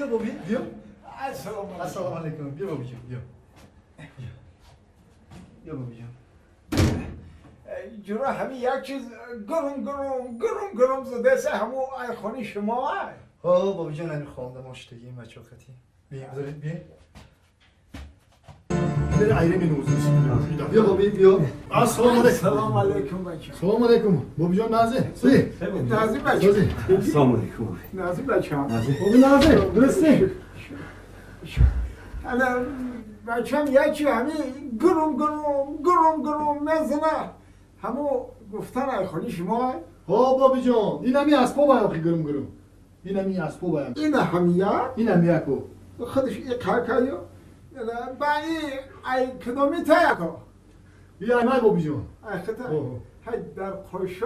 بیا بابی بیا. السلام علیکم. بیا بابی جان بیا. بیا بابی جان. جورا همین یک چیز گرم زده سه همو ای خانی شما های. ها بابی جان همین خانده ماشتگی این بچه خطی. بیا بذارید بیا. بیا ایره می نوزید. بیا بابی بیا. السلام علیکم بچه. سلام علیکم. بابی جان نازه. سی. نازی بچه. السلام علیکم. نازی بچه هم. بابی نازه. درسته. حالا بچه هم یکی همین گرم نزنه. همو گفتن ای خانی شما های. ها بابی جان این همی اسبا باید که گرم. این همی اسبا باید. این همیه. این همی اکو. خودش یک کارکایو. با ای کدومی تا یکو. بیا ایمای بابی جان. ای خدا. های در خوش